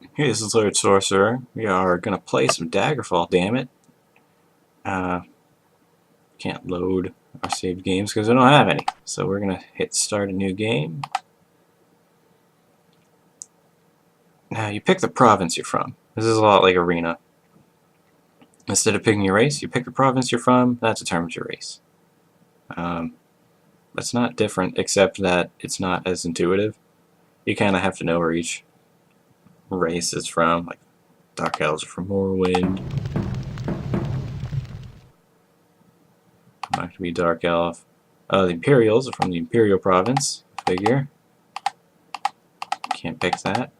Hey, this is LuridSorcerer. We are going to play some Daggerfall, damn it. Uh, can't load our saved games because I don't have any. So we're going to hit start a new game. Now, you pick the province you're from. This is a lot like Arena. Instead of picking your race, you pick the province you're from. That determines your race. It's not different, except that it's not as intuitive. You kind of have to know where each race is from. Like, Dark Elves are from Morrowind. Not to be Dark Elf. The Imperials are from the Imperial Province. Figure. Can't pick that.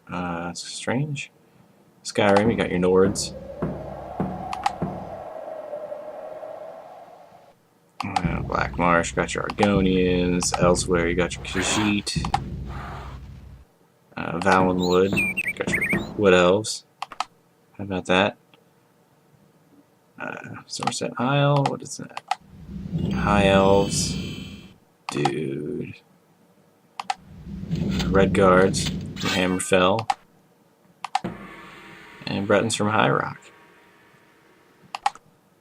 That's strange. Skyrim, you got your Nords. Black Marsh, got your Argonians. Elsewhere, you got your Khajiit. Valenwood, got your Wood Elves. How about that? Somerset Isle, what is that? High Elves. Dude. Red Guards from Hammerfell. And Bretons from High Rock.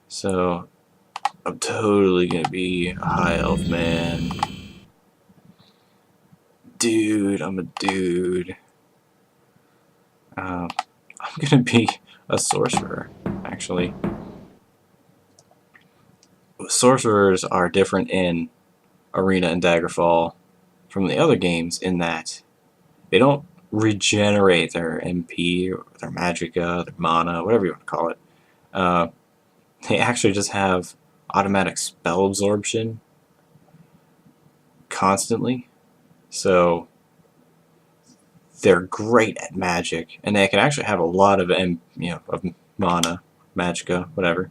So, I'm totally gonna be a High Elf man. Dude, I'm a dude. I'm gonna be a sorcerer, actually. Sorcerers are different in Arena and Daggerfall from the other games in that they don't regenerate their MP, or their magicka, their mana, whatever you want to call it. They actually just have automatic spell absorption constantly. So they're great at magic, and they can actually have a lot of of mana, magicka, whatever.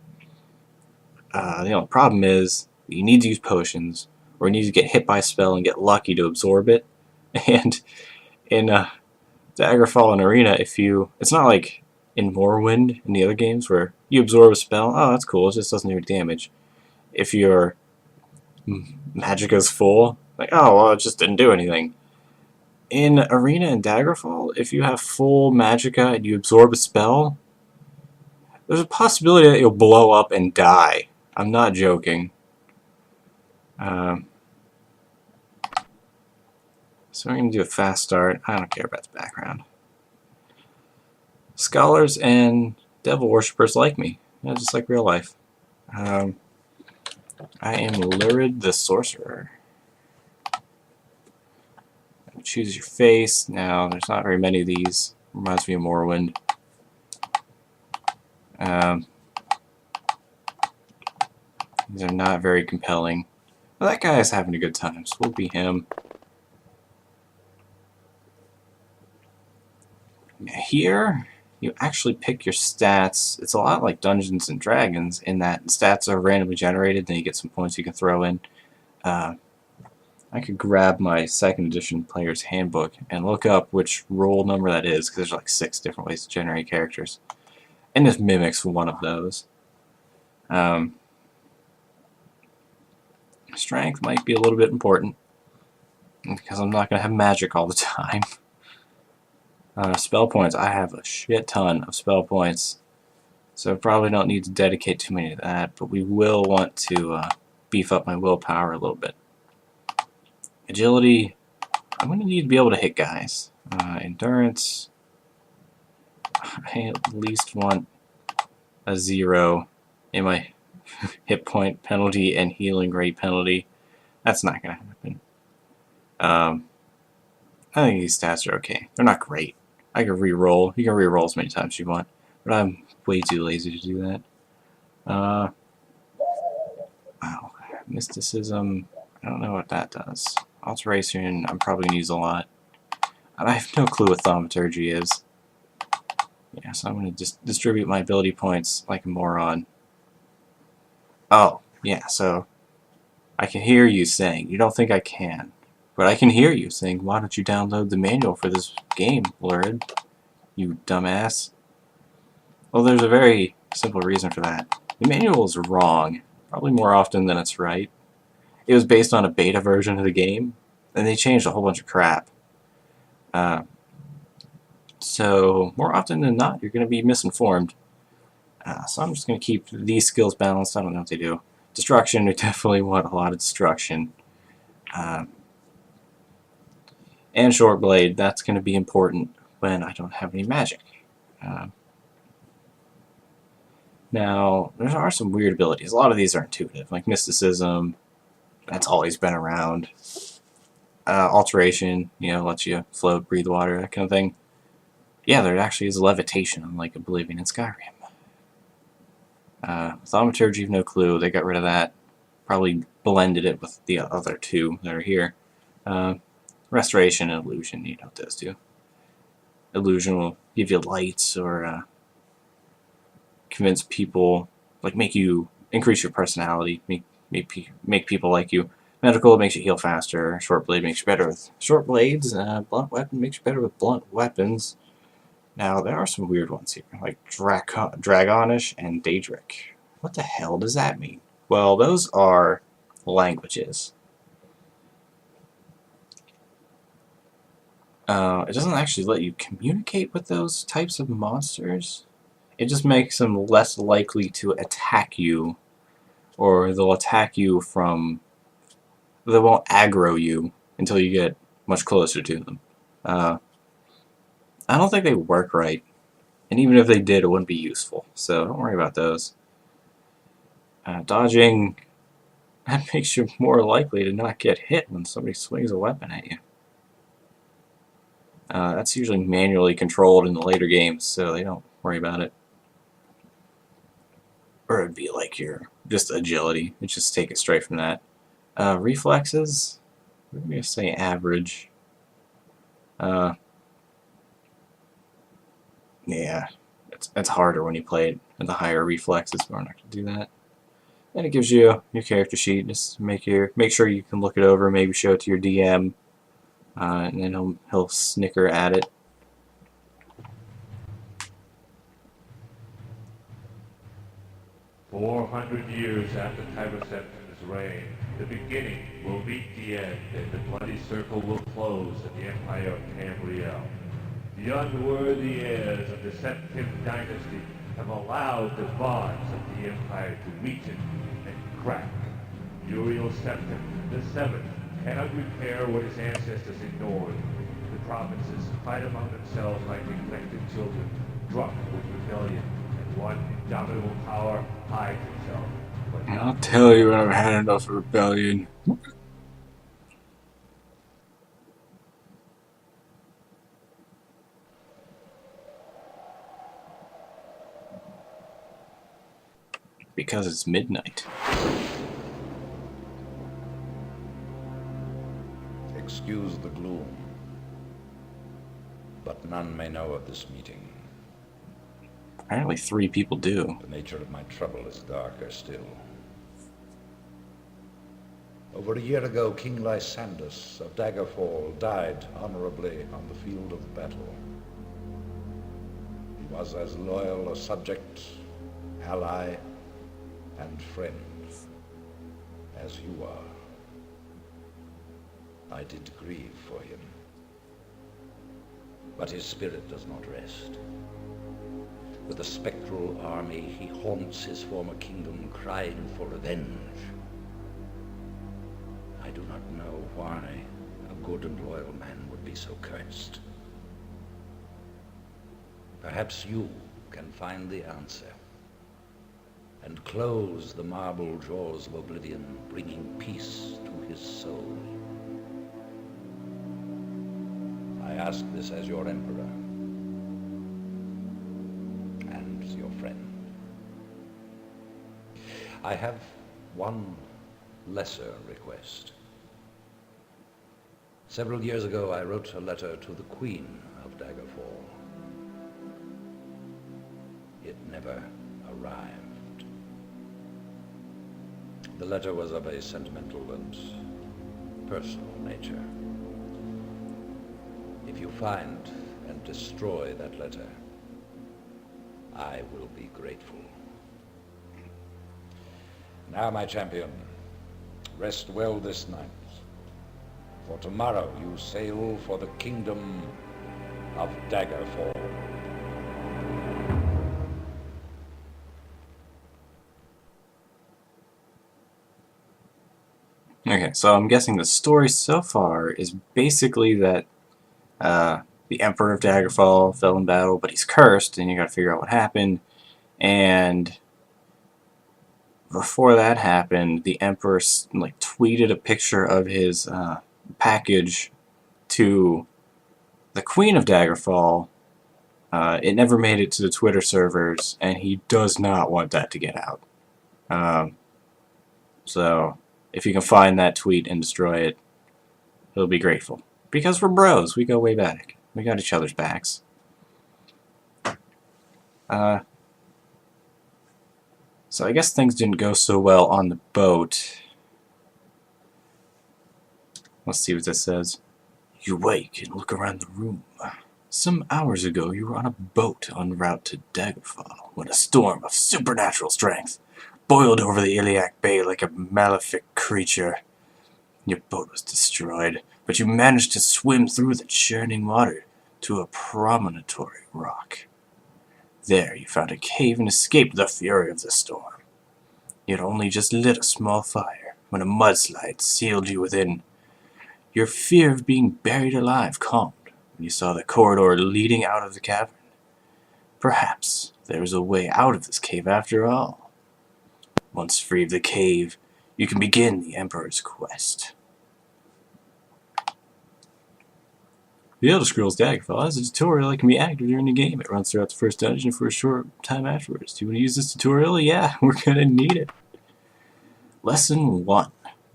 The only problem is you need to use potions, or you need to get hit by a spell and get lucky to absorb it. And in Daggerfall and Arena, it's not like in Morrowind in the other games where you absorb a spell. Oh, that's cool. It just doesn't do damage. If your magicka's full, like, oh well, it just didn't do anything. In Arena and Daggerfall, if you have full magicka and you absorb a spell, there's a possibility that you'll blow up and die. I'm not joking. So we're going to do a fast start. I don't care about the background. Scholars and devil worshippers like me. Yeah, just like real life. I am Lurid the Sorcerer. Choose your face. Now, there's not very many of these. Reminds me of Morrowind. These are not very compelling. Well, that guy is having a good time, so we'll be him. Here, you actually pick your stats. It's a lot like Dungeons and Dragons in that stats are randomly generated, then you get some points you can throw in. I could grab my 2nd edition player's handbook and look up which roll number that is, because there's like 6 different ways to generate characters. And this mimics one of those. Strength might be a little bit important, because I'm not going to have magic all the time. Spell points, I have a shit ton of spell points, so I probably don't need to dedicate too many to that, but we will want to beef up my willpower a little bit. Agility, I'm going to need to be able to hit guys. Endurance, I at least want a 0 in my hit point penalty and healing rate penalty. That's not going to happen. I think these stats are okay. They're not great. I can re-roll. You can re-roll as many times as you want, but I'm way too lazy to do that. Wow. Mysticism, I don't know what that does. Alteration, I'm probably going to use a lot. I have no clue what thaumaturgy is. Yeah, so I'm going to just distribute my ability points like a moron. Oh, yeah, so I can hear you saying, you don't think I can. But I can hear you saying, why don't you download the manual for this game, Lurid? You dumbass. Well, there's a very simple reason for that. The manual is wrong, probably more often than it's right. It was based on a beta version of the game, and they changed a whole bunch of crap. So more often than not, you're going to be misinformed. So I'm just going to keep these skills balanced. I don't know what they do. Destruction, we definitely want a lot of destruction. Uh, and short blade, that's going to be important when I don't have any magic. Uh, Now, there are some weird abilities. A lot of these are intuitive, like mysticism. That's always been around. Alteration, lets you float, breathe water, that kind of thing. Yeah, there actually is levitation, unlike Oblivion and Skyrim. Thaumaturgy, no clue. They got rid of that. Probably blended it with the other two that are here. Uh, Restoration and Illusion, you know what those do. Illusion will give you lights or convince people, like make you increase your personality, make people like you. Medical makes you heal faster. Short blade makes you better with short blades. Blunt weapon makes you better with blunt weapons. Now there are some weird ones here, like Dragonish and Daedric. What the hell does that mean? Well, those are languages. It doesn't actually let you communicate with those types of monsters. It just makes them less likely to attack you, or they'll attack you from... They won't aggro you until you get much closer to them. I don't think they work right, and even if they did, it wouldn't be useful, so don't worry about those. Dodging, that makes you more likely to not get hit when somebody swings a weapon at you. That's usually manually controlled in the later games, so they don't worry about it. Or it'd be like your just agility. It's just take it straight from that. Reflexes, we're going to say average. Yeah, it's harder when you play it at the higher reflexes. We're not going to do that. And it gives you your character sheet. Just make sure you can look it over. Maybe show it to your DM, and then he'll snicker at it. "400 years after Tiberseptimus' reign, the beginning will meet the end, and the bloody circle will close in the empire of Tamriel. The unworthy heirs of the Septim dynasty have allowed the bonds of the empire to weaken and crack. Uriel Septim, the Seventh, cannot repair what his ancestors ignored. The provinces fight among themselves like neglected children, drunk with rebellion, and one indomitable power hides itself. But I'll tell you when I've had enough rebellion. Because it's midnight. Excuse the gloom, but none may know of this meeting. Apparently 3 people do. The nature of my trouble is darker still. Over a year ago, King Lysandus of Daggerfall died honorably on the field of battle. He was as loyal a subject, ally, and friend as you are. I did grieve for him, but his spirit does not rest. With a spectral army, he haunts his former kingdom, crying for revenge. I do not know why a good and loyal man would be so cursed. Perhaps you can find the answer and close the marble jaws of oblivion, bringing peace to his soul. I ask this as your emperor and your friend. I have one lesser request. Several years ago, I wrote a letter to the Queen of Daggerfall. It never arrived. The letter was of a sentimental and personal nature. If you find and destroy that letter, I will be grateful. Now, my champion, rest well this night, for tomorrow you sail for the kingdom of Daggerfall. Okay, so I'm guessing the story so far is basically that the Emperor of Daggerfall fell in battle, but he's cursed, and you gotta figure out what happened. And before that happened, the Emperor like tweeted a picture of his package to the Queen of Daggerfall. It never made it to the Twitter servers, and he does not want that to get out. So if you can find that tweet and destroy it, he'll be grateful. Because we're bros, we go way back. We got each other's backs. So I guess things didn't go so well on the boat. Let's see what this says. You wake and look around the room. Some hours ago, you were on a boat en route to Daggerfall when a storm of supernatural strength boiled over the Iliac Bay like a malefic creature. Your boat was destroyed, but you managed to swim through the churning water to a promontory rock. There you found a cave and escaped the fury of the storm. You had only just lit a small fire when a mudslide sealed you within. Your fear of being buried alive calmed when you saw the corridor leading out of the cavern. Perhaps there is a way out of this cave after all. Once free of the cave, you can begin the Emperor's quest. The Elder Scrolls Daggerfall has a tutorial that can be active during the game. It runs throughout the first dungeon for a short time afterwards. Do you want to use this tutorial? Yeah, we're going to need it. Lesson 1.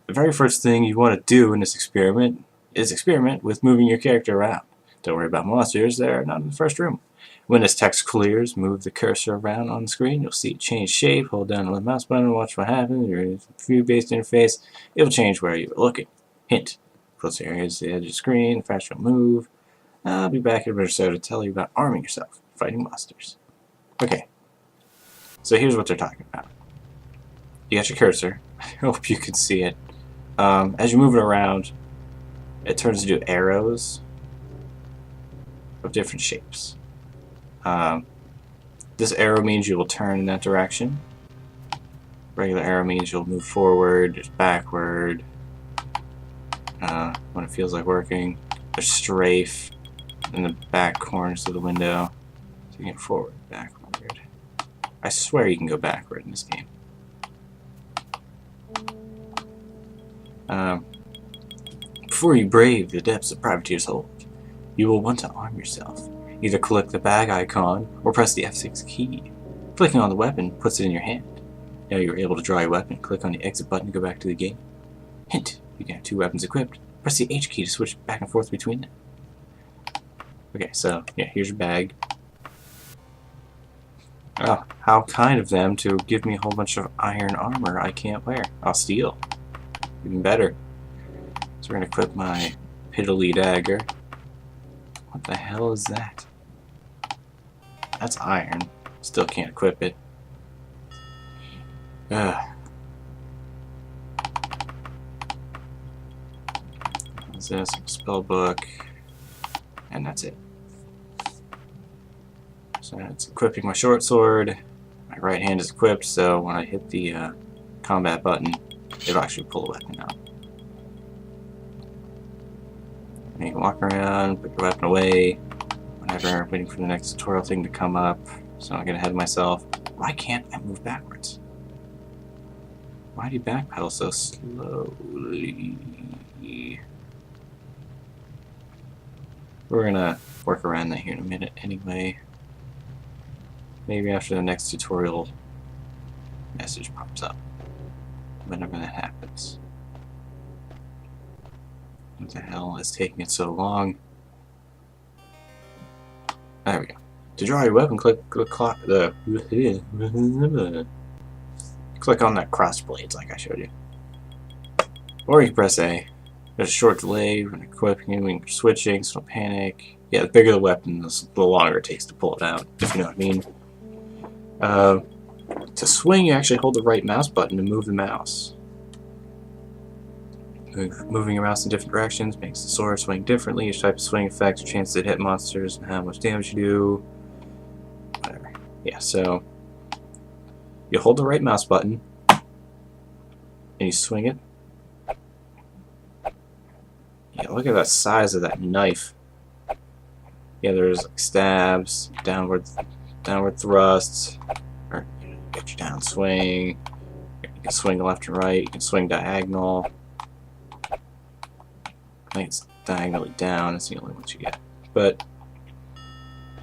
The very first thing you want to do in this experiment is experiment with moving your character around. Don't worry about monsters, they're not in the first room. When this text clears, move the cursor around on the screen. You'll see it change shape. Hold down the mouse button and watch what happens. Your view-based interface, it will change where you are looking. Hint. Closer areas to the edge of the screen, the faster you'll move. I'll be back in a minute or so to tell you about arming yourself, fighting monsters. Okay, so here's what they're talking about. You got your cursor. I hope you can see it. As you move it around, it turns into arrows of different shapes. This arrow means you will turn in that direction. Regular arrow means you'll move forward, there's backward, when it feels like working. There's strafe in the back corners of the window. So you can go forward, backward. I swear you can go backward in this game. Before you brave the depths of Privateer's Hold, you will want to arm yourself. Either click the bag icon or press the F6 key. Clicking on the weapon puts it in your hand. Now you're able to draw your weapon. Click on the exit button to go back to the game. Hint, you can have 2 weapons equipped. Press the H key to switch back and forth between them. Okay, so yeah, here's your bag. Oh, how kind of them to give me a whole bunch of iron armor I can't wear. I'll steal. Even better. So we're going to equip my piddly dagger. What the hell is that? That's iron. Still can't equip it. Ugh. What's this? Spell book. And that's it. So it's equipping my short sword. My right hand is equipped, so when I hit the combat button, it'll actually pull the weapon out. And you can walk around, put your weapon away, whenever, waiting for the next tutorial thing to come up, so I don't get ahead of myself. Why can't I move backwards? Why do you backpedal so slowly? We're gonna work around that here in a minute anyway. Maybe after the next tutorial message pops up. Whenever that happens. What the hell is taking it so long? There we go. To draw your weapon, click on that cross blades like I showed you. Or you can press A. There's a short delay when equipping, when you're switching, so don't panic. Yeah, the bigger the weapon, the longer it takes to pull it out, if you know what I mean. To swing, you actually hold the right mouse button to move the mouse. Moving your mouse in different directions makes the sword swing differently. Each type of swing affects your chances to hit monsters and how much damage you do. Whatever. Yeah, so you hold the right mouse button and you swing it. Yeah, look at the size of that knife. Yeah, there's like stabs, downward thrusts, or get your down swing. You can swing left and right. You can swing diagonal. I think it's diagonally down. It's the only ones you get. But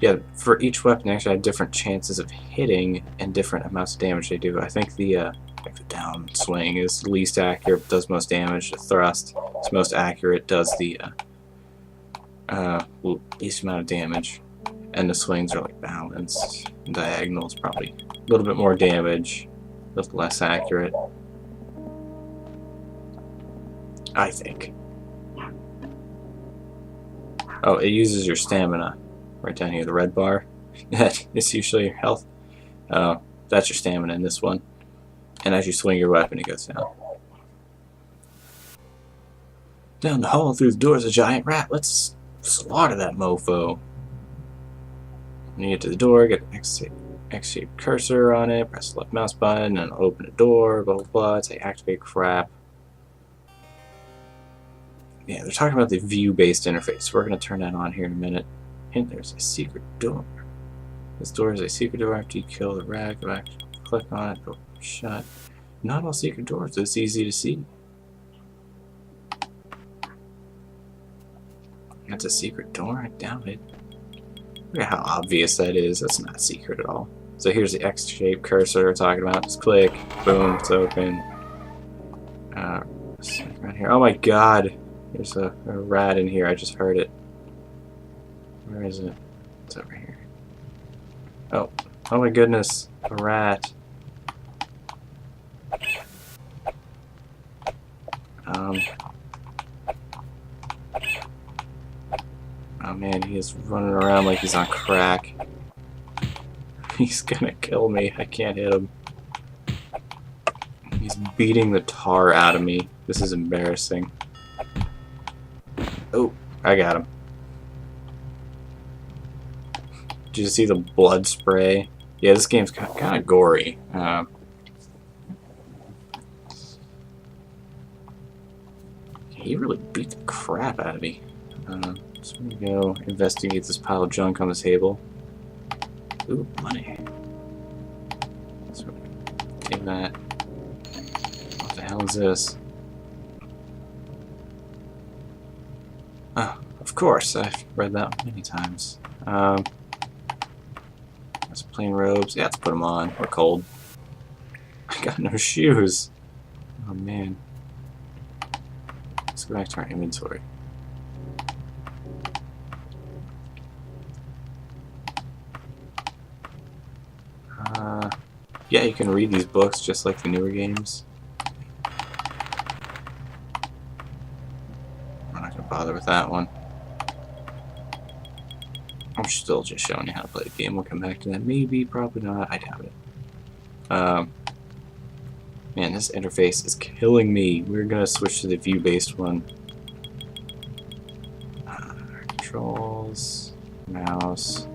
yeah, for each weapon, they actually have different chances of hitting and different amounts of damage they do. I think the down swing is least accurate, does most damage. The thrust is most accurate, does the least amount of damage. And the swings are like balanced. Diagonal is probably a little bit more damage, a little less accurate, I think. Oh, it uses your stamina right down here, the red bar. That is usually your health. That's your stamina in this one. And as you swing your weapon, it goes down. Down the hall through the door is a giant rat. Let's slaughter that mofo. When you get to the door, get an X-shaped cursor on it, press the left mouse button, and it'll open the door, blah blah blah. Say activate crap. Yeah, they're talking about the view-based interface. We're going to turn that on here in a minute. And there's a secret door. This door is a secret door after you kill the rat. Go back, click on it, go shut. Not all secret doors are this easy to see. That's a secret door? I doubt it. Look at how obvious that is. That's not secret at all. So here's the X-shaped cursor we're talking about. Just click, boom, it's open. Right here. Oh my god! There's a rat in here. I just heard it. Where is it? It's over here. Oh. Oh my goodness. A rat. Oh man, he is running around like he's on crack. He's gonna kill me. I can't hit him. He's beating the tar out of me. This is embarrassing. Oh, I got him. Did you see the blood spray? Yeah, this game's kind of gory. He really beat the crap out of me. So I'm gonna go investigate this pile of junk on the table. Ooh, money. So take that. What the hell is this? Oh, of course, I've read that many times. There's plain robes. Yeah, let's put them on. We're cold. I got no shoes. Oh man. Let's go back to our inventory. Yeah, you can read these books just like the newer games. I'm not gonna bother with that one. I'm still just showing you how to play the game. We'll come back to that. Maybe, probably not. I doubt it. Man, this interface is killing me. We're gonna switch to the view-based one. Controls, mouse,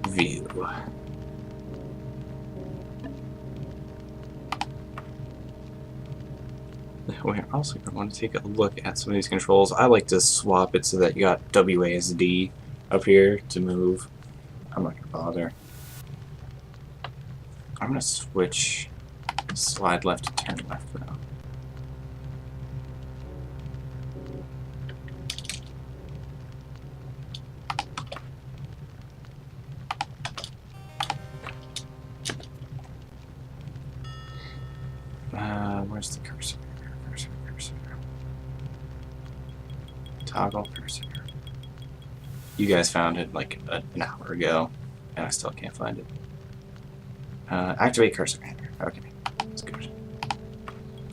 view. We're also going to want to take a look at some of these controls. I like to swap it so that you got WASD up here to move. I'm not going to bother. I'm going to switch slide left to turn left now. Where's the cursor? Cursor. Toggle cursor. You guys found it like an hour ago, and I still can't find it. Activate cursor. Okay, that's good.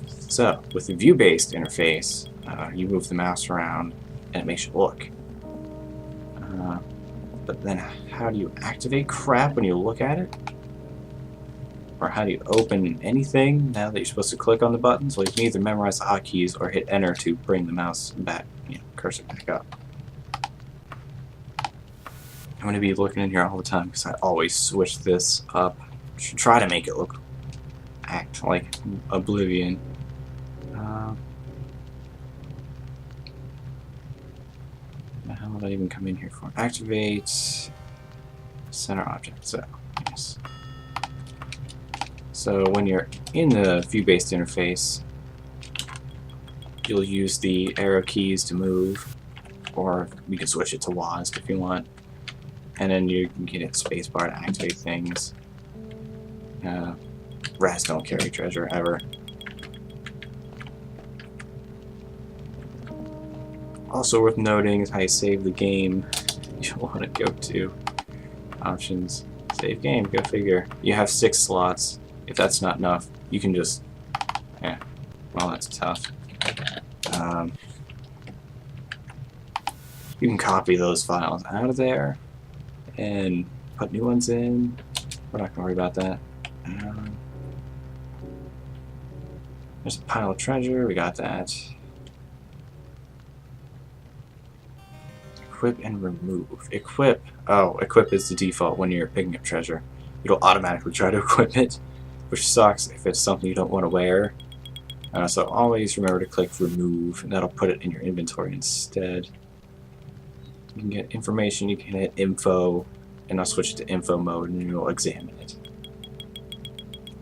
So, with the view-based interface, you move the mouse around, and it makes you look. But then, how do you activate crap when you look at it? or how do you open anything now that you're supposed to click on the buttons? Well, you can either memorize the hotkeys or hit enter to bring the mouse back, cursor back up. I'm going to be looking in here all the time because I always switch this up. I should try to make it act like Oblivion. How would I even come in here for? Activate center object. So, yes. So when you're in the view-based interface, you'll use the arrow keys to move, or you can switch it to WASD if you want. And then you can hit spacebar to activate things. Rats don't carry treasure ever. Also worth noting is how you save the game. You'll want to go to options, save game, go figure. You have 6 slots. If that's not enough, you can just, well, that's tough. You can copy those files out of there and put new ones in. We're not going to worry about that. There's a pile of treasure, we got that. Equip and remove. Equip. Oh, equip is the default when you're picking up treasure. It'll automatically try to equip it, which sucks if it's something you don't want to wear. So always remember to click remove, and that'll put it in your inventory instead. You can get information, you can hit info, and I'll switch it to info mode and you'll examine it.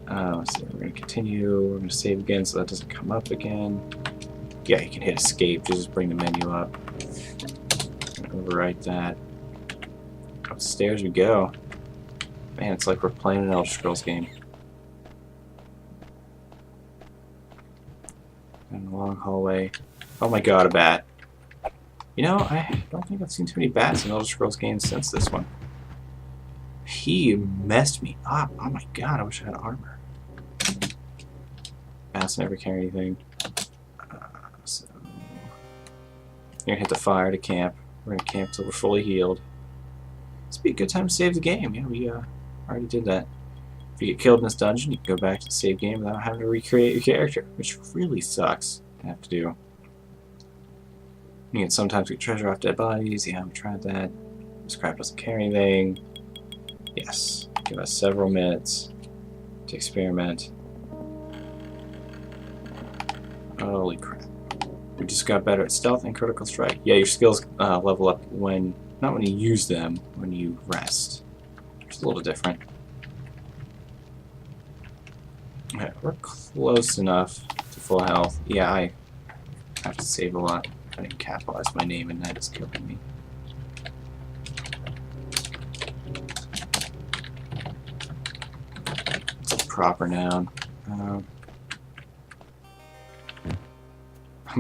So we're going to continue, we're going to save again so that doesn't come up again. Yeah, you can hit escape to just bring the menu up. Overwrite that. Upstairs we go. Man, it's like we're playing an Elder Scrolls game. And a long hallway. Oh my god, a bat. You know, I don't think I've seen too many bats in Elder Scrolls games since this one. He messed me up. Oh my god, I wish I had armor. Bats never carry anything. So you're gonna hit the fire to camp. We're gonna camp till we're fully healed. This would be a good time to save the game. Yeah, we already did that. If you get killed in this dungeon, you can go back to the save game without having to recreate your character, which really sucks to have to do. You can sometimes get treasure off dead bodies. Yeah, we tried that. This crap doesn't carry anything. Yes. Give us several minutes to experiment. Holy crap. We just got better at stealth and critical strike. Yeah, your skills level up not when you use them, when you rest. It's a little different. Okay, we're close enough to full health. Yeah, I have to save a lot. I didn't capitalize my name and that is killing me. It's a proper noun. I'm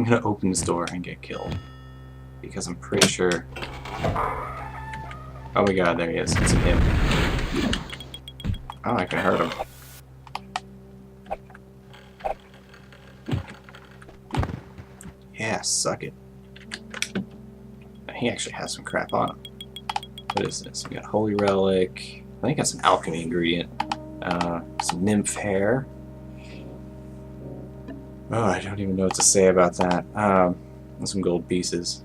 gonna open this door and get killed. Because I'm pretty sure... Oh my god, there he is. It's him. Oh, I can hurt him. Yeah, suck it. He actually has some crap on him. What is this? We got Holy Relic. I think that's an alchemy ingredient. Some nymph hair. Oh, I don't even know what to say about that. And some gold pieces.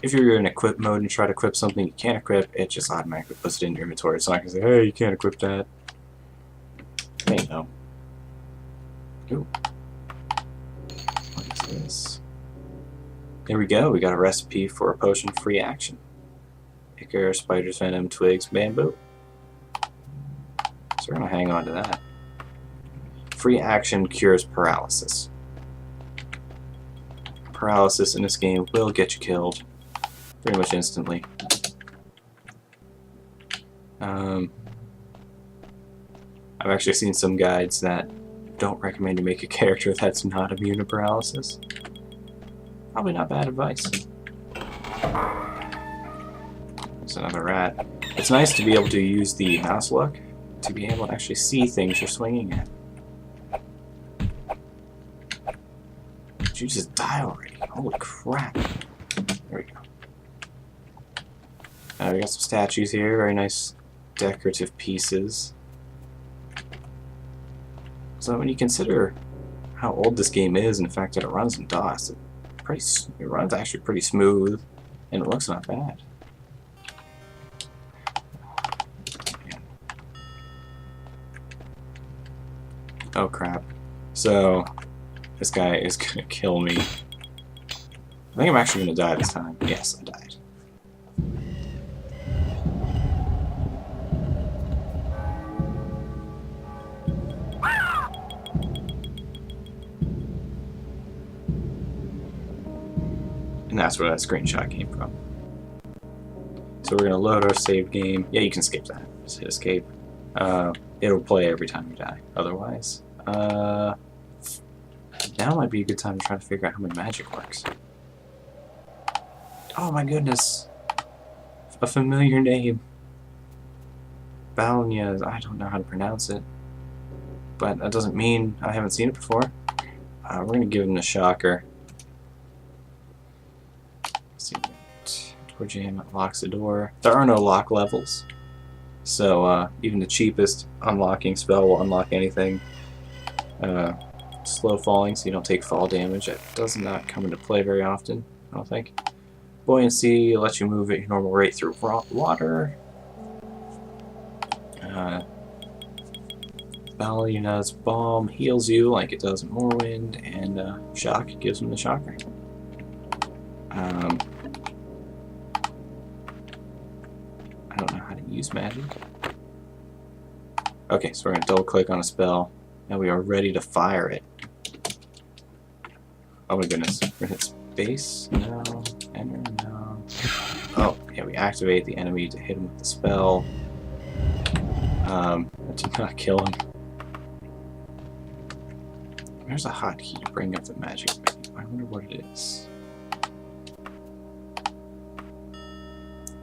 If you're in equip mode and try to equip something you can't equip, it just automatically puts it in your inventory. It's not going to say, hey, you can't equip that. Hey, no. Ooh. What is this? There we go. We got a recipe for a potion free action. Ichor, spider's venom, twigs, bamboo. So we're going to hang on to that. Free action cures paralysis. Paralysis in this game will get you killed pretty much instantly. I've actually seen some guides that don't recommend you make a character that's not immune to paralysis. Probably not bad advice. There's another rat. It's nice to be able to use the mouse look to be able to actually see things you're swinging at. Did you just die already? Holy crap. There we go. We got some statues here, very nice decorative pieces. So when you consider how old this game is and the fact that it runs in DOS, it runs actually pretty smooth, and it looks not bad. Oh crap. So, this guy is gonna kill me. I think I'm actually gonna die this time. Yes, I died. And that's where that screenshot came from. So we're gonna load our save game. Yeah, you can skip that. Just hit escape. It'll play every time you die. Otherwise, now might be a good time to try to figure out how my magic works. Oh my goodness! A familiar name. Balnia. I don't know how to pronounce it, but that doesn't mean I haven't seen it before. We're gonna give him the shocker. Let's see. Door jam locks the door. There are no lock levels, so even the cheapest unlocking spell will unlock anything. Slow falling, so you don't take fall damage. That does not come into play very often, I don't think. Buoyancy lets you move at your normal rate through water. Balina's Bomb heals you like it does in Morrowind, and Shock gives him the shocker. I don't know how to use magic. Okay, so we're going to double click on a spell, and we are ready to fire it. Oh my goodness. We're going to hit space? No. Enter? No. Oh, yeah, we activate the enemy to hit him with the spell. That did not kill him. There's a hotkey to bring up the magic menu. I wonder what it is.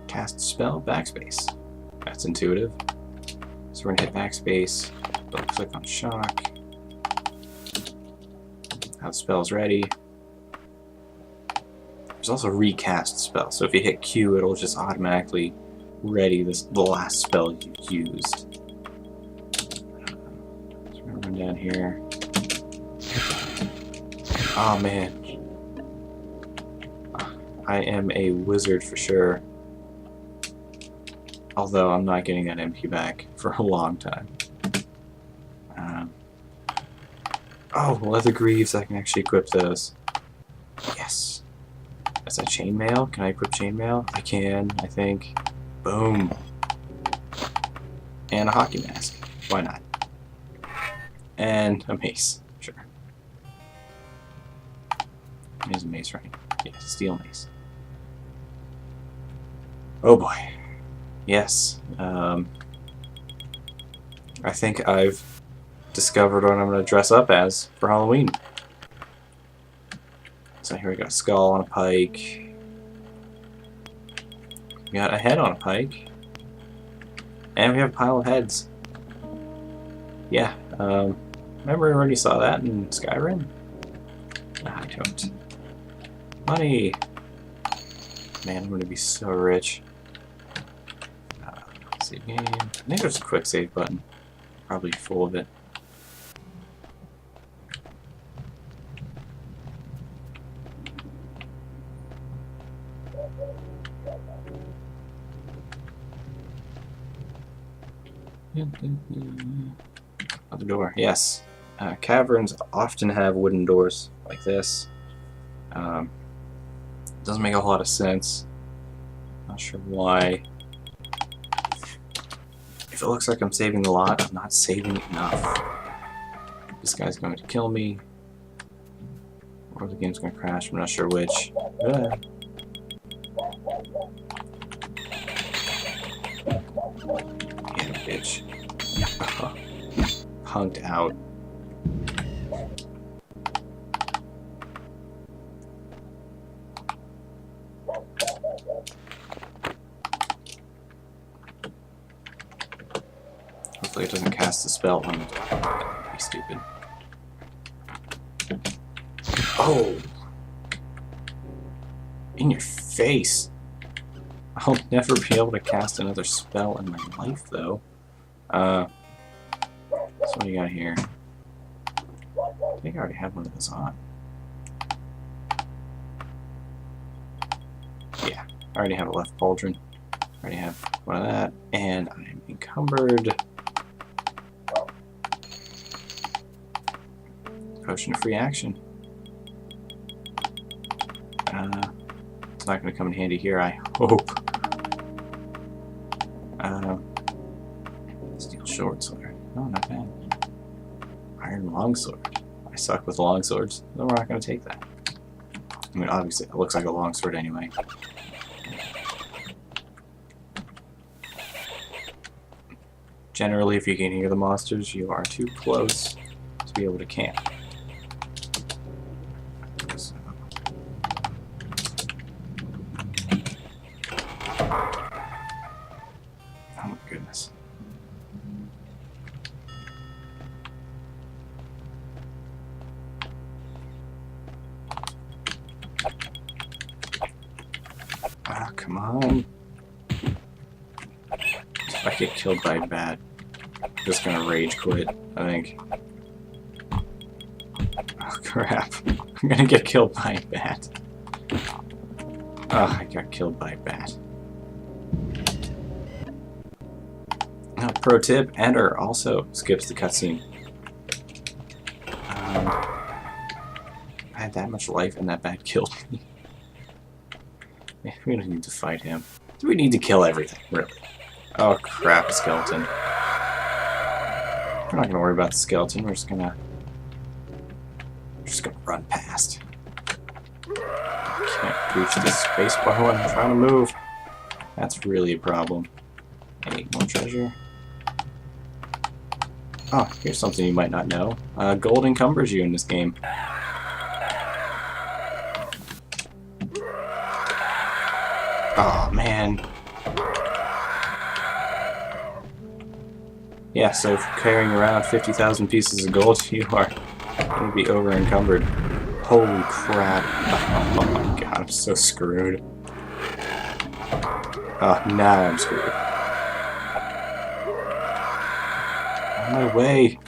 Cast spell, backspace. That's intuitive. So we're going to hit backspace, double click on shock. Now the spell's ready. There's also recast spell, so if you hit Q, it'll just automatically ready the last spell you used. So we're going to run down here. Oh man. I am a wizard for sure. Although I'm not getting that MP back for a long time. Oh, leather greaves, I can actually equip those. Yes. That's a chainmail. Can I equip chainmail? I can, I think. Boom. And a hockey mask. Why not? And a mace. Sure. There's a mace, right? Yeah, steel mace. Oh boy. Yes. I think I've discovered what I'm going to dress up as for Halloween. So here we got a skull on a pike. We got a head on a pike. And we have a pile of heads. Yeah. Remember I already saw that in Skyrim? Nah, I don't. Money! Man, I'm going to be so rich. Save game. I think there's a quick save button. Probably full of it. Other door, yes. Caverns often have wooden doors like this. Doesn't make a whole lot of sense. Not sure why. If it looks like I'm saving a lot, I'm not saving enough. This guy's going to kill me. Or the game's going to crash, I'm not sure which. Get him, bitch. Punked out. Hopefully it doesn't cast the spell on the door. That would be stupid. Oh! In your face! I'll never be able to cast another spell in my life, though. So what do you got here? I think I already have one of those on. Yeah, I already have a left pauldron. I already have one of that, and I'm encumbered. Potion of free action. It's not going to come in handy here, I hope. Steel short sword. Oh, not bad. Iron longsword. I suck with longswords. No, we're not going to take that. I mean, obviously, it looks like a longsword anyway. Generally, if you can hear the monsters, you are too close to be able to camp. So. Oh my goodness. Ah, come on. If I get killed by a bat, I'm just gonna rage quit, I think. Oh crap. I'm gonna get killed by a bat. Oh, I got killed by a bat. Now, pro tip, Enter also skips the cutscene. I had that much life and that bat killed me. We don't need to fight him. Do we need to kill everything, really? Oh crap, skeleton. We're not gonna worry about the skeleton, we're just gonna run past. Can't reach this space bar when I'm trying to move. That's really a problem. Hey, more treasure. Oh, here's something you might not know. Gold encumbers you in this game. Oh man. Yeah, so carrying around 50,000 pieces of gold, you are going to be over encumbered. Holy crap. Oh my god, I'm so screwed. Oh, now I'm screwed. On my way.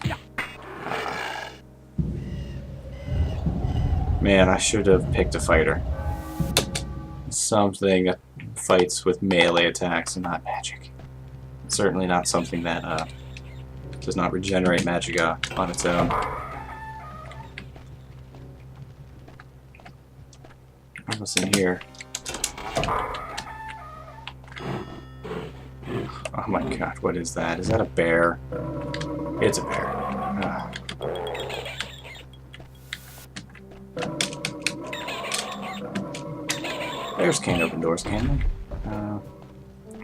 Man, I should have picked a fighter. Something that fights with melee attacks and not magic. Certainly not something that does not regenerate magic on its own. What's in here? Oh my god, what is that? Is that a bear? It's a bear. Ah. Bears can't open doors, can they?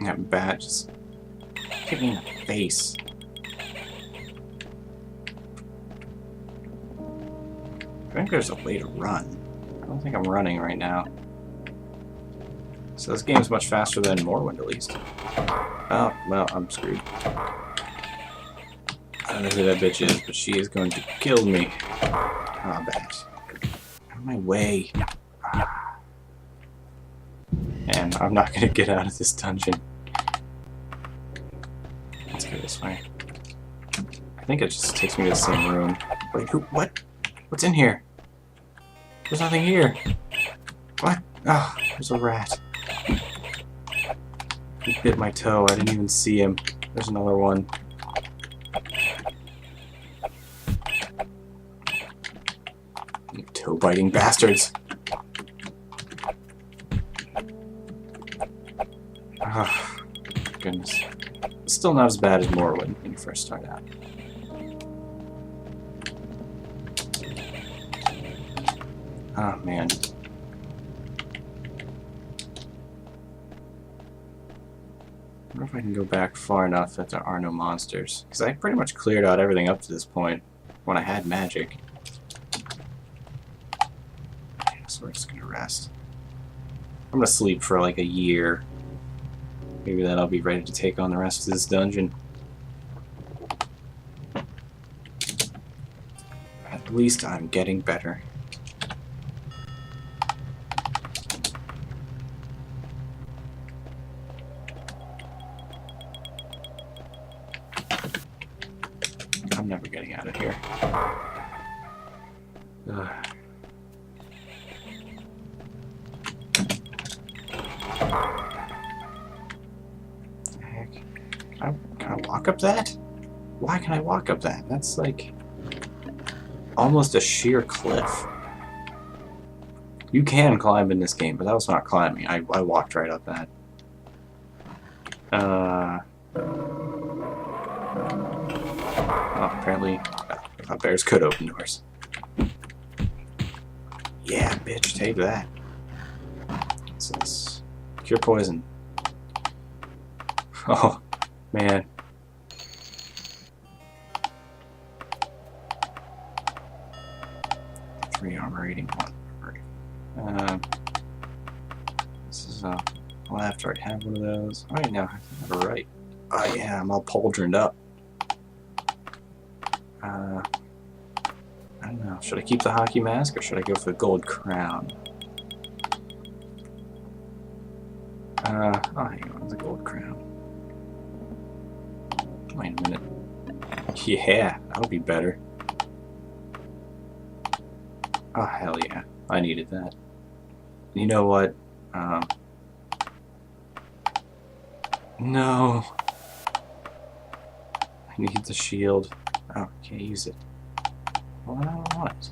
That bat just hit me in the face. I think there's a way to run. I don't think I'm running right now. So this game's much faster than Morrowind, at least. Oh, well, I'm screwed. I don't know who that bitch is, but she is going to kill me. Ah, bat. Out of my way. And I'm not going to get out of this dungeon. Let's go this way. I think it just takes me to the same room. Wait, who? What? What's in here? There's nothing here. What? Oh, there's a rat. He bit my toe. I didn't even see him. There's another one. You toe-biting bastards. Oh, goodness. It's still not as bad as Morrowind when you first start out. Oh, man. I wonder if I can go back far enough that there are no monsters. Because I pretty much cleared out everything up to this point when I had magic. So we're just going to rest. I'm going to sleep for like a year. Maybe then I'll be ready to take on the rest of this dungeon. At least I'm getting better. never getting out of here. Ugh. Heck. Can I walk up that? Why can I walk up that? That's like almost a sheer cliff. You can climb in this game, but that was not climbing. I walked right up that. Oh, apparently bears could open doors. Yeah, bitch, take that. What's this? Cure poison. Oh, man. Three armor rating, one. This is left, right, have one of those. Alright, now I have a right. Oh yeah, I'm all pauldroned up. I don't know. Should I keep the hockey mask or should I go for the gold crown? Oh, hang on, the gold crown. Wait a minute. Yeah, that'll be better. Oh, hell yeah. I needed that. You know what? No. I need the shield. Oh, I can't use it. Well, I don't want it.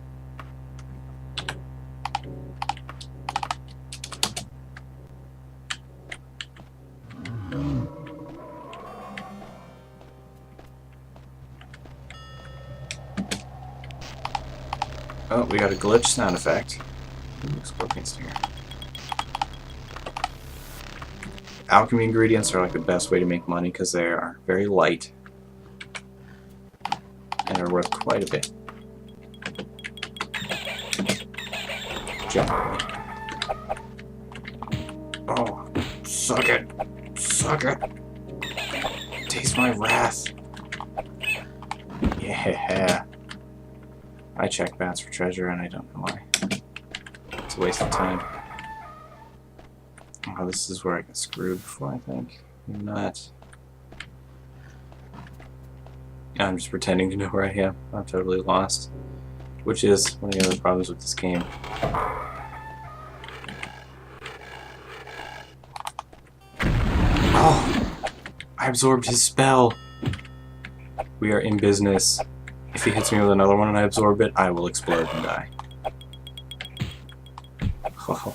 Oh, we got a glitch sound effect. Ooh, scorpion stinger. Alchemy ingredients are like the best way to make money because they are very light and are worth quite a bit. Generally. Oh, suck it! Suck it! Taste my wrath! Yeah! I check bats for treasure and I don't know why. It's a waste of time. Oh, this is where I got screwed before, I think. Maybe not. Yeah, I'm just pretending to know where I am. I'm totally lost. Which is one of the other problems with this game. Oh! I absorbed his spell! We are in business. If he hits me with another one and I absorb it, I will explode and die. Oh.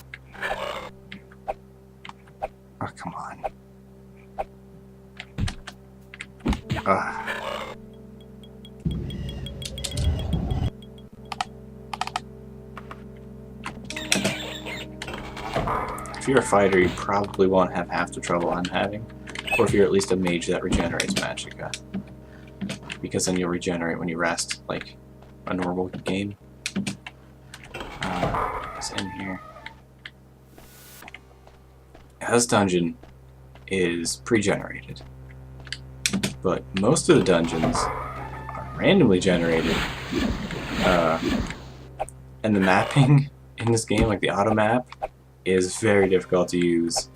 Oh, come on. If you're a fighter, you probably won't have half the trouble I'm having. Or if you're at least a mage that regenerates magicka. Because then you'll regenerate when you rest, like a normal game. What's in here? Yeah, this dungeon is pre-generated. But most of the dungeons are randomly generated. And the mapping in this game, like the auto map, is very difficult to use.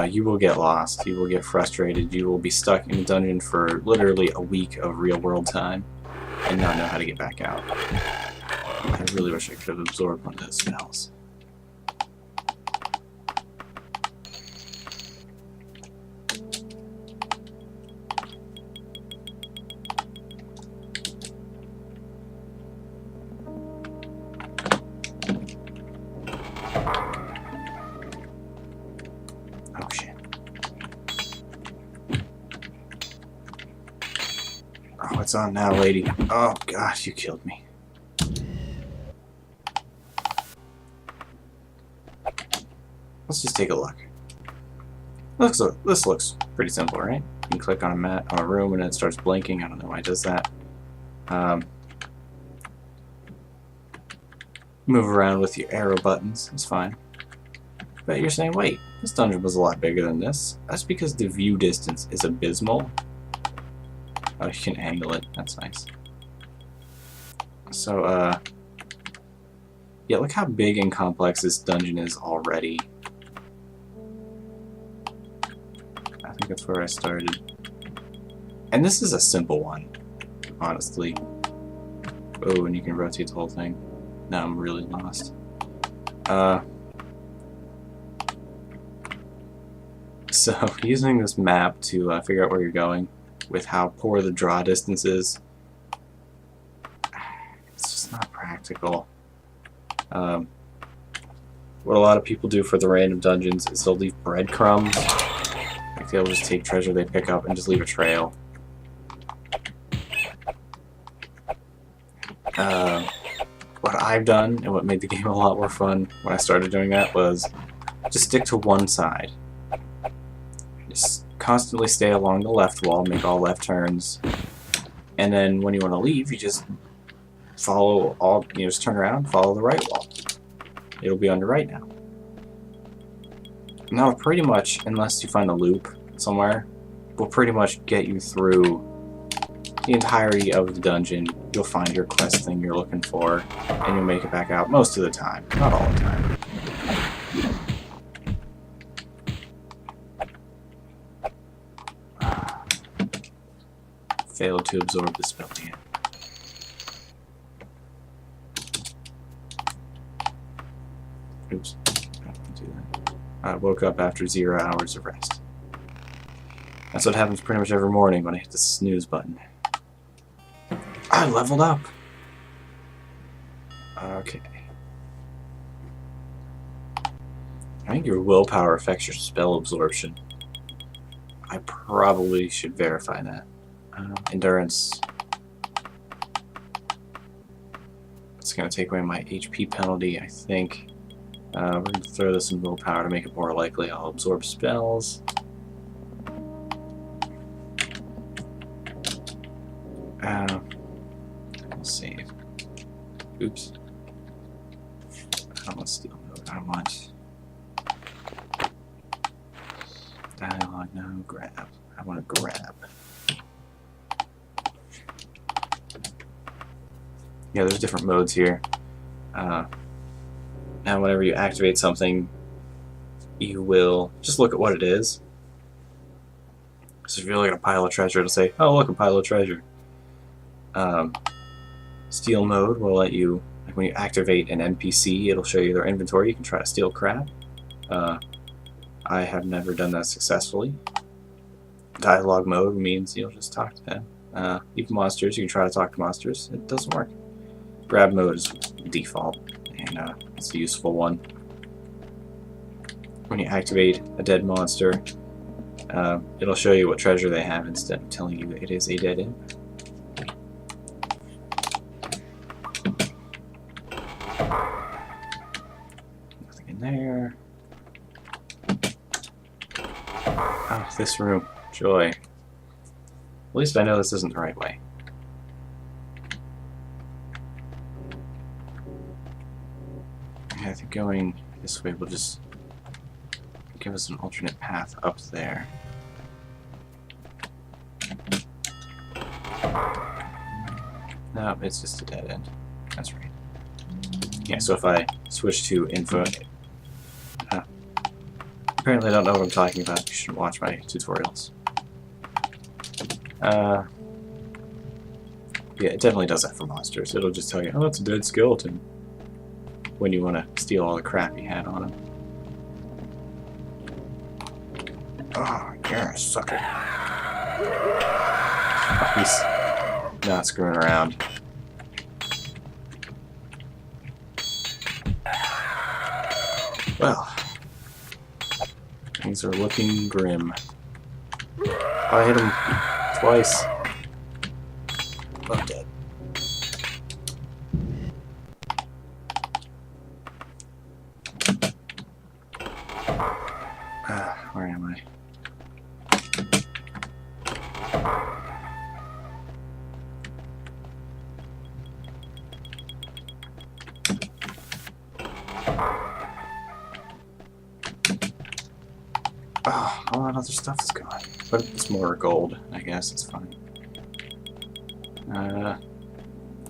You will get lost, you will get frustrated, you will be stuck in a dungeon for literally a week of real-world time and not know how to get back out. I really wish I could have absorbed one of those spells. Oh shit. Oh, it's on now, lady. Oh gosh, you killed me. Let's just take a look. This looks pretty simple, right? You can click on a mat on a room and it starts blinking. I don't know why it does that. Move around with your arrow buttons. It's fine. But you're saying, wait, this dungeon was a lot bigger than this. That's because the view distance is abysmal. Oh, you can angle it. That's nice. So, yeah, look how big and complex this dungeon is already. I think that's where I started. And this is a simple one. honestly. Oh, and you can rotate the whole thing. Now I'm really lost. So, using this map to figure out where you're going, with how poor the draw distance is, it's just not practical. What a lot of people do for the random dungeons is they'll leave breadcrumbs. Like they'll just take treasure they pick up and just leave a trail. What I've done, and what made the game a lot more fun when I started doing that, was just stick to one side. Just constantly stay along the left wall, make all left turns, and then when you want to leave, you just follow all, just turn around, follow the right wall. It'll be on your right now. Now, pretty much, unless you find a loop somewhere, will pretty much get you through the entirety of the dungeon. You'll find your quest thing you're looking for, and you'll make it back out most of the time, not all the time. Failed to absorb the spell again. Oops. I don't do that. I woke up after 0 hours of rest. That's what happens pretty much every morning when I hit the snooze button. I leveled up! Okay. I think your willpower affects your spell absorption. I probably should verify that. Endurance. It's going to take away my HP penalty, I think. We're going to throw this in willpower to make it more likely I'll absorb spells. We'll save. Oops. I don't want steal mode. I want dialogue. No, grab. I want to grab. Yeah, there's different modes here. Now, whenever you activate something, you will just look at what it is. So if you look at a pile of treasure, it'll say, "Oh, look, a pile of treasure." Steal mode will let you, like when you activate an NPC, it'll show you their inventory. You can try to steal crap. I have never done that successfully. Dialogue mode means you'll just talk to them. Even monsters, you can try to talk to monsters. It doesn't work. Grab mode is default, and it's a useful one. When you activate a dead monster, it'll show you what treasure they have instead of telling you it is a dead imp. Nothing in there. Oh, this room. Joy. At least I know this isn't the right way. I think going this way will just give us an alternate path up there. No, it's just a dead end. That's right. Yeah, so if I switch to info... apparently I don't know what I'm talking about. You should watch my tutorials. Yeah, it definitely does that for monsters. It'll just tell you, oh, that's a dead skeleton, when you want to steal all the crap you had on him. Oh, you're a sucker. Oh, he's not screwing around. Well, things are looking grim. Oh, I hit him twice. I'm dead. Where am I? Oh, all that other stuff is gone. But it's more gold, I guess. It's fine.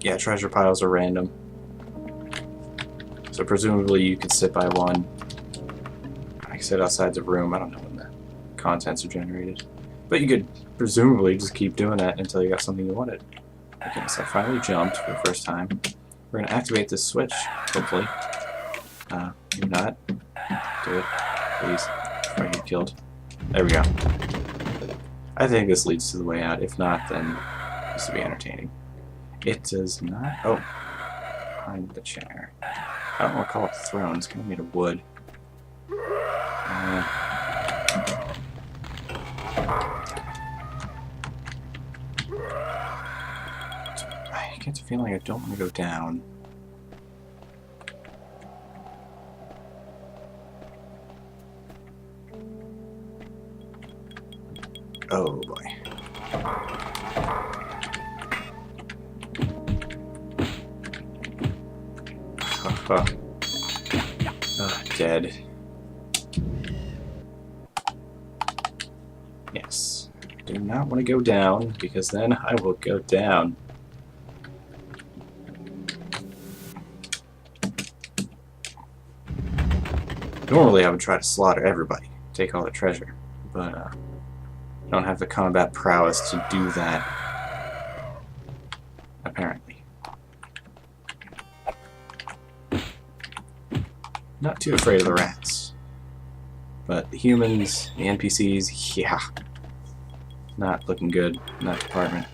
Yeah, treasure piles are random. So presumably you could sit by one. I sit outside the room. I don't know when the contents are generated. But you could presumably just keep doing that until you got something you wanted. Okay, so I finally jumped for the first time. We're gonna activate this switch, hopefully. Maybe not. Do it, please, before I get killed. There we go. I think this leads to the way out. If not, then this will be entertaining. It does not. Oh, behind the chair. I don't want to call it a throne. It's kind of made of wood. I get the feeling I don't want to go down. Oh boy. Dead. Yes. Do not want to go down, because then I will go down. Normally I would try to slaughter everybody, take all the treasure, but I don't have the combat prowess to do that, apparently. Not too afraid of the rats, but the humans, the NPCs, yeah, not looking good in that department.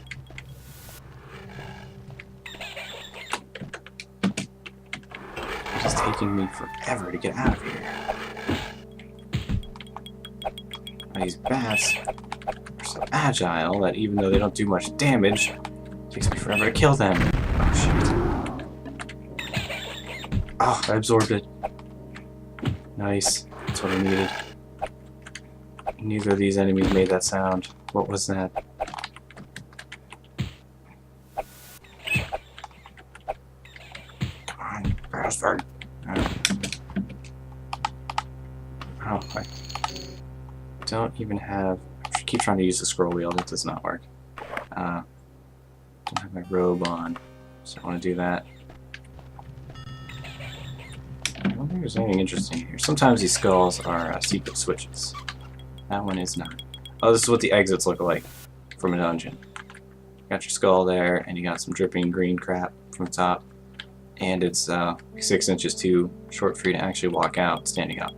It's just taking me forever to get out of here. These bats are so agile that even though they don't do much damage, it takes me forever to kill them. Oh shit. Oh, I absorbed it. Nice. That's what I needed. Neither of these enemies made that sound. What was that? Come on, bastard. Oh, I don't even have... I keep trying to use the scroll wheel. That does not work. Don't have my robe on, so I want to do that. I don't think there's anything interesting here. Sometimes these skulls are secret switches. That one is not. Oh, this is what the exits look like from a dungeon. Got your skull there, and you got some dripping green crap from the top. And it's 6 inches too short for you to actually walk out standing up.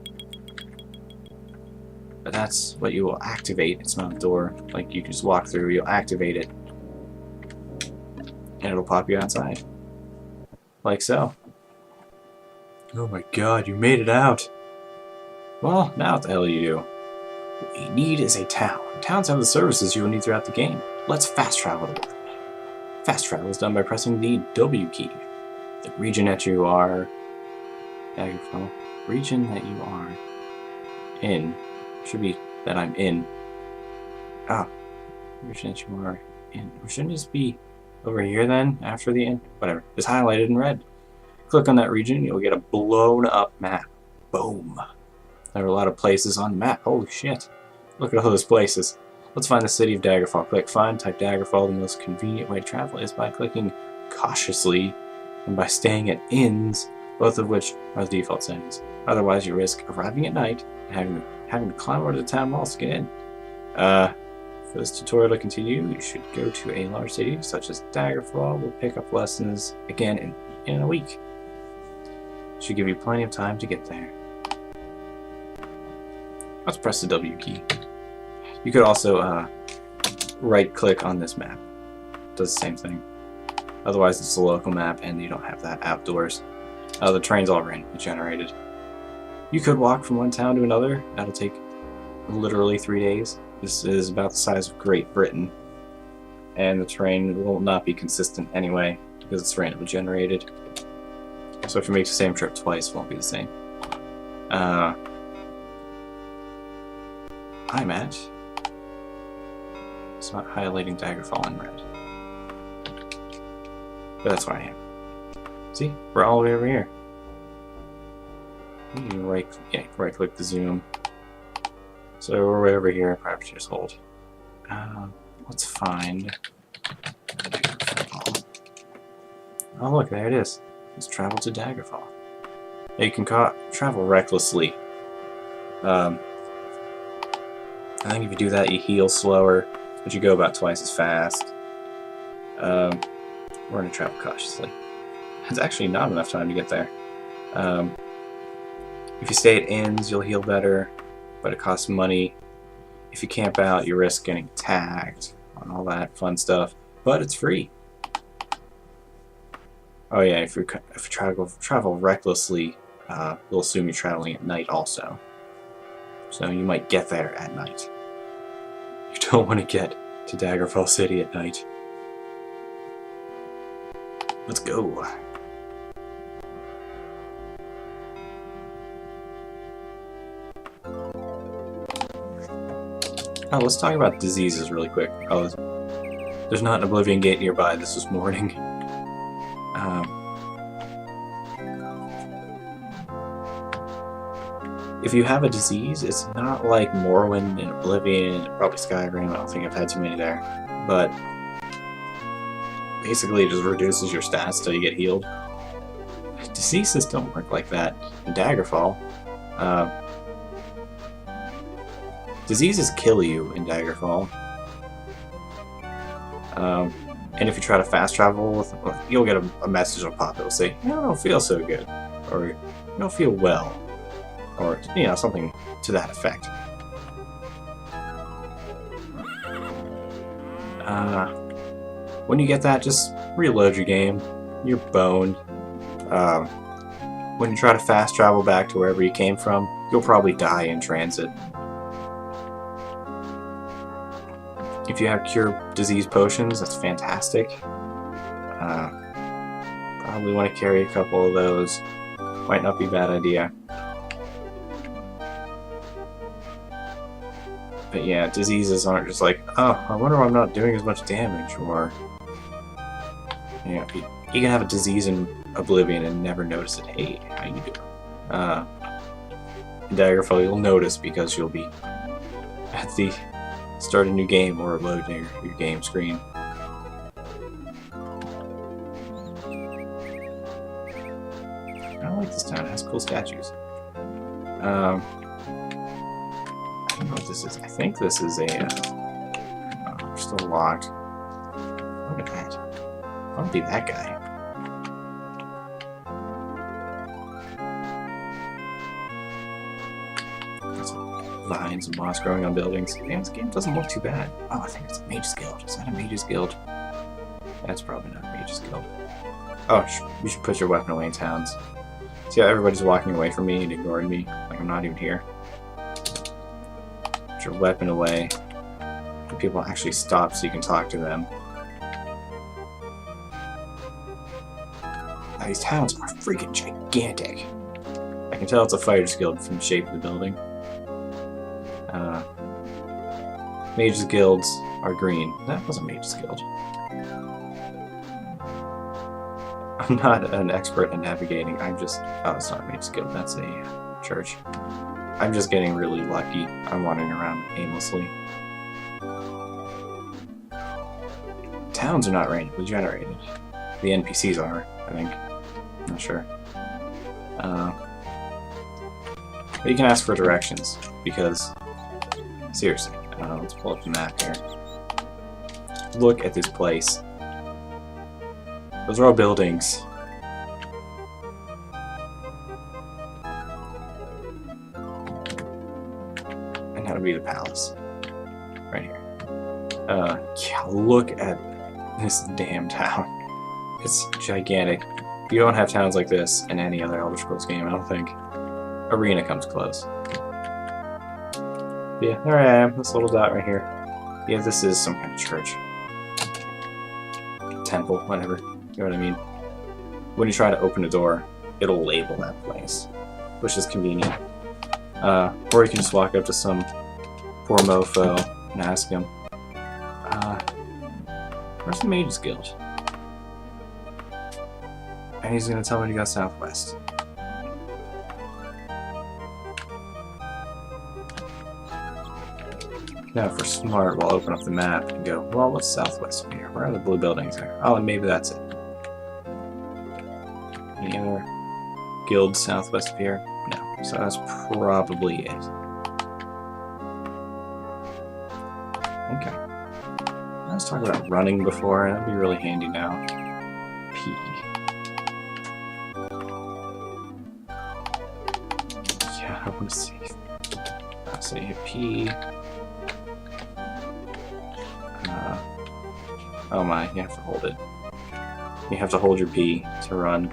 But that's what you will activate. It's not a door. Like, you can just walk through, you'll activate it, and it'll pop you outside. Like so. Oh my god, you made it out! Well, now what the hell do you do? What you need is a town. Towns have the services you will need throughout the game. Let's fast travel to them. Fast travel is done by pressing the W key. The region that you are... Daggerfall. Region that you are in. Should be that I'm in. Ah. Region that you are in. Or shouldn't it just be over here then, after the in? Whatever. It's highlighted in red. Click on that region, you'll get a blown up map. Boom. There are a lot of places on the map. Holy shit. Look at all those places. Let's find the city of Daggerfall. Click Find, type Daggerfall. The most convenient way to travel is by clicking cautiously and by staying at inns, both of which are the default settings. Otherwise, you risk arriving at night and having to climb over the town walls to get in. For this tutorial to continue, you should go to a large city such as Daggerfall. We'll pick up lessons again in a week. Should give you plenty of time to get there. Let's press the W key. You could also right-click on this map. It does the same thing. Otherwise, it's a local map, and you don't have that outdoors. The train's already generated. You could walk from one town to another. That'll take literally 3 days. This is about the size of Great Britain, and the train will not be consistent anyway because it's randomly generated. So if you make the same trip twice, it won't be the same. I'm at. It's not highlighting Daggerfall in red. But that's where I am. See? We're all the way over here. You right-click the zoom. So we're way over here. Probably just hold. Let's find Daggerfall. Oh look, there it is. Let's travel to Daggerfall. Now you can travel recklessly. I think if you do that, you heal slower, but you go about twice as fast. we're going to travel cautiously. It's actually not enough time to get there. If you stay at inns, you'll heal better, but it costs money. If you camp out, you risk getting attacked and all that fun stuff, but it's free. Oh yeah, if you travel recklessly, they'll assume you're traveling at night also. So you might get there at night. You don't want to get to Daggerfall City at night. Let's go. Oh, let's talk about diseases really quick. Oh, there's not an Oblivion Gate nearby. This was morning. If you have a disease, it's not like Morrowind and Oblivion, probably Skyrim. I don't think I've had too many there. But basically, it just reduces your stats till you get healed. Diseases don't work like that in Daggerfall. Diseases kill you in Daggerfall. And if you try to fast travel, you'll get a message will pop. It'll say, "You don't feel so good," or "You don't feel well," or something to that effect. When you get that, just reload your game. You're boned. When you try to fast travel back to wherever you came from, you'll probably die in transit. If you have cure disease potions, that's fantastic. Probably want to carry a couple of those. Might not be a bad idea. But yeah, diseases aren't just like, oh, I wonder why I'm not doing as much damage, or you can have a disease in Oblivion and never notice it. Hey, how you doing? In Daggerfall, you'll notice because you'll be at the start a new game or loading your game screen. I like this town. It has cool statues. I don't know what this is. I think this is a... we're still locked. Look at that. I'll be that guy. Vines and moss growing on buildings. Man, this game doesn't look too bad. Oh, I think it's a Mage's Guild. Is that a Mage's Guild? That's probably not a Mage's Guild. Oh, you should put your weapon away in towns. See how everybody's walking away from me and ignoring me? Like I'm not even here. Put your weapon away. And people actually stop so you can talk to them. Now, these towns are freaking gigantic. I can tell it's a Fighter's Guild from the shape of the building. Mage's Guilds are green. That was a Mage's Guild. I'm not an expert in navigating. I'm just... Oh, it's not a Mage's Guild. That's a church. I'm just getting really lucky. I'm wandering around aimlessly. Towns are not randomly generated. The NPCs are, I think. I'm not sure. But you can ask for directions, because... Seriously. Let's pull up the map here. Look at this place. Those are all buildings. And that would be the palace. Right here. Yeah, look at this damn town. It's gigantic. You don't have towns like this in any other Elder Scrolls game, I don't think. Arena comes close. Yeah, there I am, this little dot right here. Yeah, this is some kind of church. Temple, whatever. You know what I mean? When you try to open a door, it'll label that place, which is convenient. Or you can just walk up to some poor mofo and ask him, where's the Mage's Guild? And he's gonna tell me to go southwest. Now, if we're smart, we'll open up the map and go, well, what's southwest of here? Where are the blue buildings there? Oh, and maybe that's it. Any other guilds southwest of here? No. So that's probably it. Okay. I was talking about running before, and that'd be really handy now. Let's see. So you hit P. Oh my, you have to hold it. You have to hold your P to run.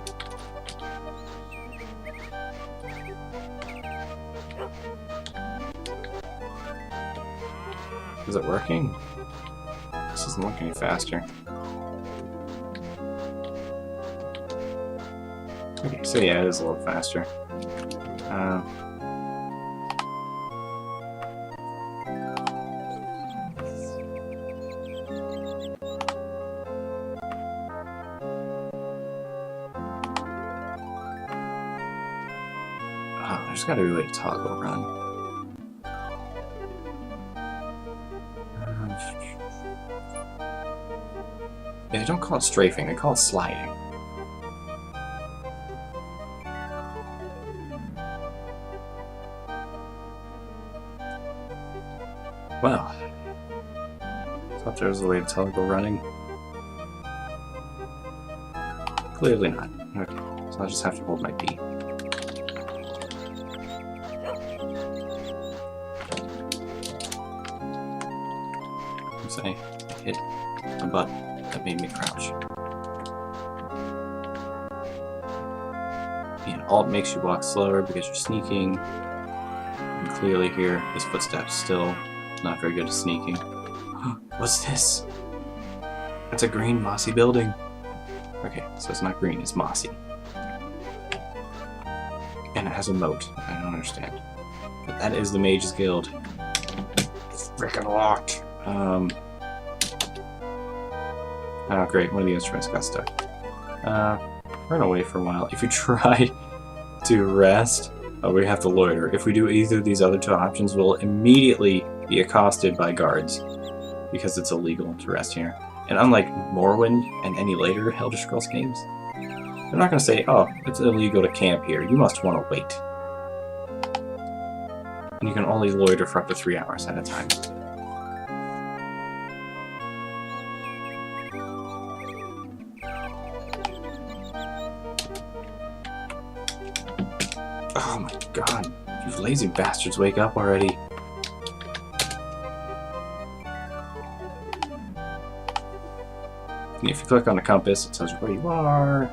Is it working? This doesn't look any faster. Okay, so yeah, it is a little faster. Oh, there's gotta be a way to toggle run. Yeah, they don't call it strafing, they call it sliding. Well, thought there was a way to toggle running. Clearly not. Okay, so I'll just have to hold my B. Say, hit a button that made me crouch. And Alt makes you walk slower because you're sneaking. And clearly here, his footsteps still not very good at sneaking. What's this? That's a green mossy building. Okay, so it's not green, it's mossy. And it has a moat. I don't understand. But that is the Mage's Guild. It's freaking locked. Oh great, one of the instruments got stuck. Run away for a while. If you try to rest, we have to loiter. If we do either of these other two options, we'll immediately be accosted by guards because it's illegal to rest here. And unlike Morrowind and any later Elder Scrolls games, they're not going to say, oh, it's illegal to camp here. You must want to wait. And you can only loiter for up to 3 hours at a time. Oh my god, you lazy bastards, wake up already. And if you click on the compass, it tells you where you are,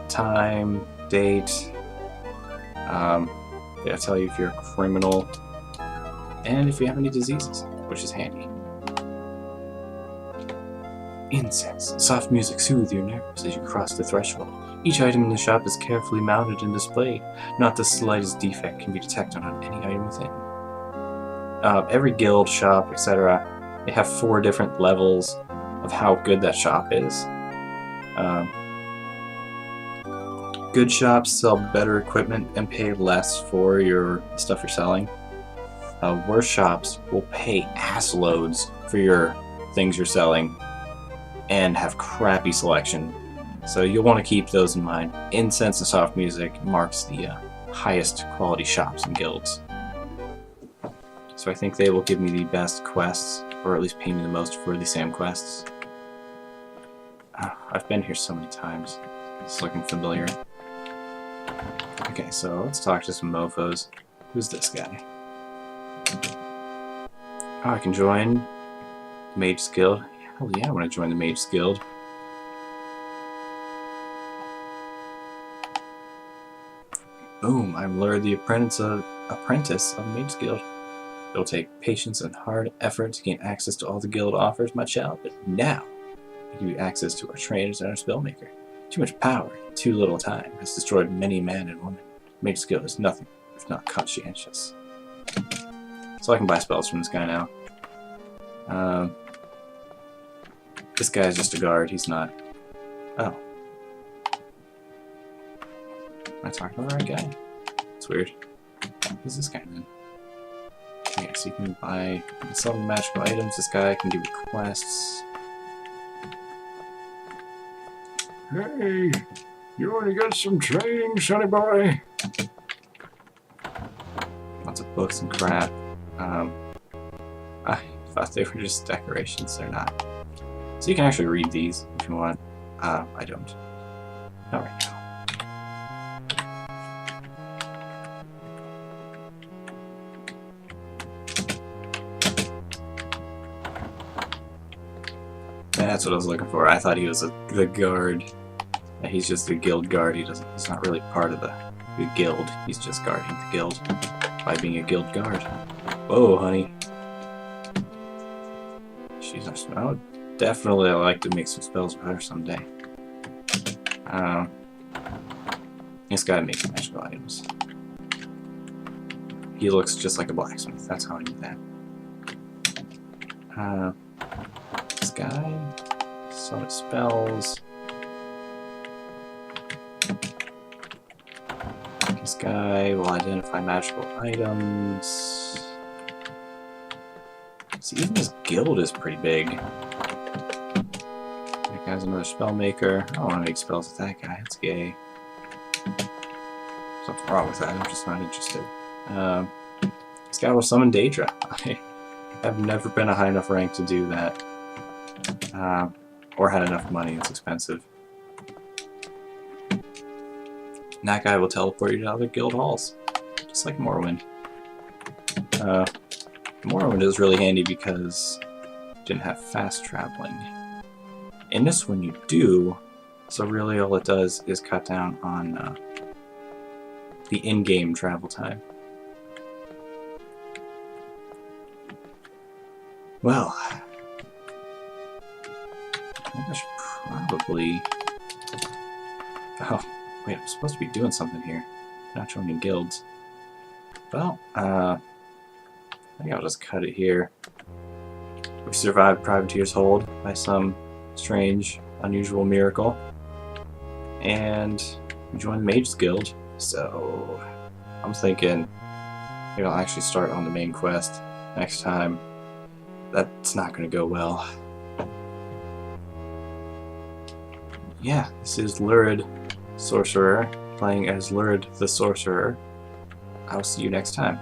time, date, it'll tell you if you're a criminal, and if you have any diseases, which is handy. Incense. Soft music soothes your nerves as you cross the threshold. Each item in the shop is carefully mounted and displayed. Not the slightest defect can be detected on any item within. Every guild, shop, etc., they have 4 different levels of how good that shop is. Good shops sell better equipment and pay less for your stuff you're selling. Worse shops will pay ass loads for your things you're selling and have crappy selection. So you'll want to keep those in mind. Incense and soft music marks the highest quality shops and guilds. So I think they will give me the best quests, or at least pay me the most for the Sam quests. I've been here so many times. It's looking familiar. Okay, so let's talk to some mofos. Who's this guy? Oh, I can join the Mage's Guild. Hell yeah, I want to join the Mage's Guild. Boom, I'm Lurid the apprentice of the Mage's Guild. It'll take patience and hard effort to gain access to all the guild offers, my child, but now I give you access to our trainers and our spellmaker. Too much power in too little time has destroyed many man and woman. Mage's Guild is nothing if not conscientious. So I can buy spells from this guy now. This guy is just a guard, he's not... Oh. Am I talking to the right guy? It's weird. Who's this guy then? Okay, so you can buy some magical items. This guy can give you quests. Hey, you want to get some training, sonny boy? Lots of books and crap. I thought they were just decorations. They're not. So you can actually read these if you want. I don't. Not right now. That's what I was looking for. I thought he was the guard. He's just a guild guard. He's not really part of the guild. He's just guarding the guild by being a guild guard. Whoa, honey. I would definitely like to make some spells better someday. This guy makes magical items. He looks just like a blacksmith. That's how I knew that. This guy, summon spells. This guy will identify magical items. See, even his guild is pretty big. That guy's another spell maker. I don't want to make spells with that guy. That's gay. Something wrong with that. I'm just not interested. This guy will summon Daedra. I have never been a high enough rank to do that. Or had enough money. It's expensive. And that guy will teleport you to other guild halls. Just like Morrowind. Morrowind is really handy because you didn't have fast traveling. In this one you do, so really all it does is cut down on the in-game travel time. Well, I think I should probably... Oh, wait, I'm supposed to be doing something here. Not joining guilds. Well, I think I'll just cut it here. We survived Privateer's hold by some strange, unusual miracle. And we joined the Mage's Guild, so I'm thinking maybe I'll actually start on the main quest next time. That's not going to go well. Yeah, this is Lurid Sorcerer, playing as Lurid the Sorcerer. I'll see you next time.